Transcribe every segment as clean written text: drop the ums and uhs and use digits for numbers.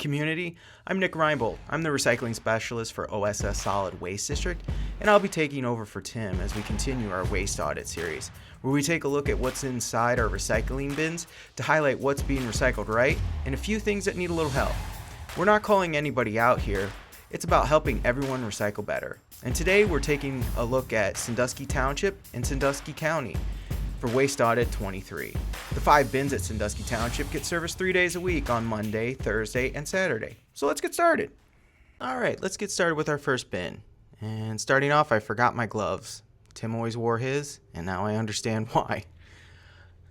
community. I'm Nick Reinbold. I'm the recycling specialist for OSS Solid Waste District, and I'll be taking over for Tim as we continue our waste audit series, where we take a look at what's inside our recycling bins to highlight what's being recycled right and a few things that need a little help. We're not calling anybody out here. It's about helping everyone recycle better. And today we're taking a look at Sandusky Township and Sandusky County for Waste Audit 23. The 5 bins at Sandusky Township get serviced 3 days a week on Monday, Thursday, and Saturday. So let's get started. All right, let's get started with our first bin. And starting off, I forgot my gloves. Tim always wore his, and now I understand why.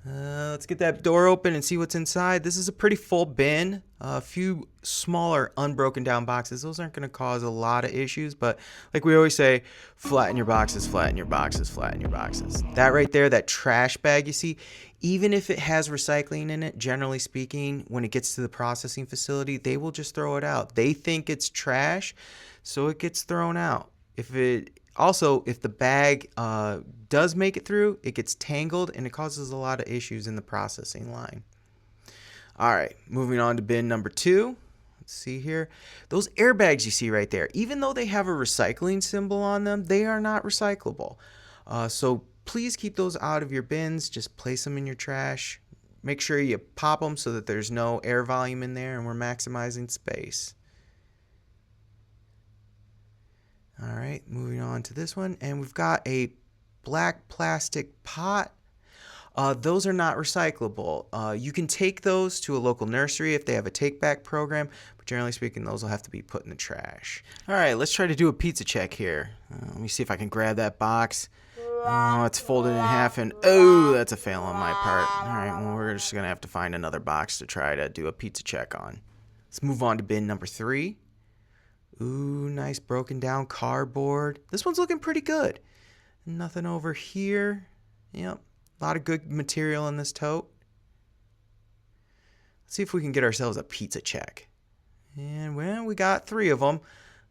Let's get that door open and see what's inside. This is a pretty full bin. A few smaller unbroken down boxes. Those aren't going to cause a lot of issues, but like we always say, flatten your boxes, flatten your boxes, flatten your boxes. That right there, that trash bag you see, even if it has recycling in it, generally speaking, when it gets to the processing facility, they will just throw it out. They think it's trash, so it gets thrown out. If the bag does make it through, it gets tangled and it causes a lot of issues in the processing line. All right, moving on to bin number 2. Let's see here. Those airbags you see right there, even though they have a recycling symbol on them, they are not recyclable. So please keep those out of your bins. Just place them in your trash. Make sure you pop them so that there's no air volume in there and we're maximizing space. All right, moving on to this one. And we've got a black plastic pot. Those are not recyclable. You can take those to a local nursery if they have a take-back program, but generally speaking, those will have to be put in the trash. All right, let's try to do a pizza check here. Let me see if I can grab that box. Oh, it's folded in half, and oh, that's a fail on my part. All right, well, we're just going to have to find another box to try to do a pizza check on. Let's move on to bin number 3. Ooh, nice broken down cardboard. This one's looking pretty good. Nothing over here. Yep, a lot of good material in this tote. Let's see if we can get ourselves a pizza check. And well, we got 3 of them.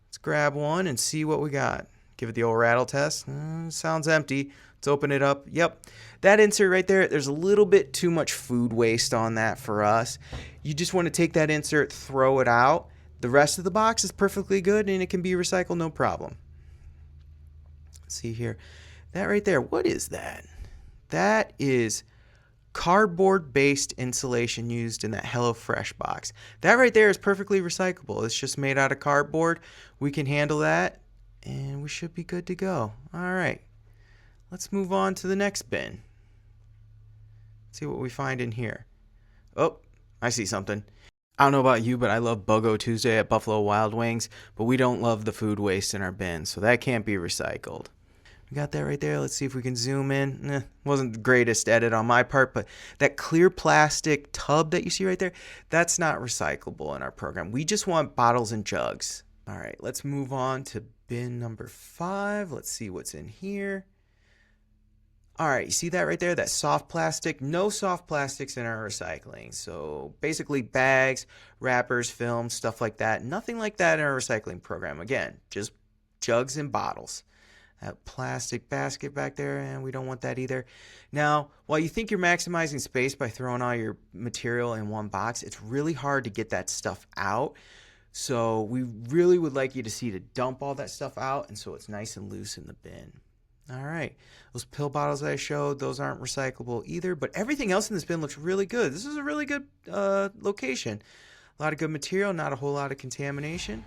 Let's grab one and see what we got. Give it the old rattle test. Sounds empty. Let's open it up. Yep, that insert right there, there's a little bit too much food waste on that for us. You just want to take that insert, throw it out. The rest of the box is perfectly good and it can be recycled, no problem. Let's see here. That right there, what is that? That is cardboard-based insulation used in that HelloFresh box. That right there is perfectly recyclable. It's just made out of cardboard. We can handle that and we should be good to go. All right, let's move on to the next bin. See what we find in here. Oh, I see something. I don't know about you, but I love BOGO Tuesday at Buffalo Wild Wings, but we don't love the food waste in our bin, so that can't be recycled. We got that right there. Let's see if we can zoom in. Wasn't the greatest edit on my part, but that clear plastic tub that you see right there, that's not recyclable in our program. We just want bottles and jugs. All right, let's move on to bin number 5. Let's see what's in here. All right, you see that right there, that soft plastic? No soft plastics in our recycling. So basically bags, wrappers, films, stuff like that. Nothing like that in our recycling program. Again, just jugs and bottles. That plastic basket back there, and we don't want that either. Now, while you think you're maximizing space by throwing all your material in one box, it's really hard to get that stuff out. So we really would like you to see to dump all that stuff out, and so it's nice and loose in the bin. All right, those pill bottles that I showed, those aren't recyclable either, but everything else in this bin looks really good. This is a really good location. A lot of good material, not a whole lot of contamination.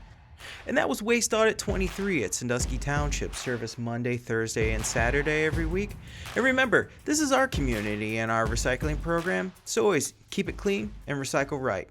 And that was Waste Audit 23 at Sandusky Township, service Monday, Thursday, and Saturday every week. And remember, this is our community and our recycling program, so always keep it clean and recycle right.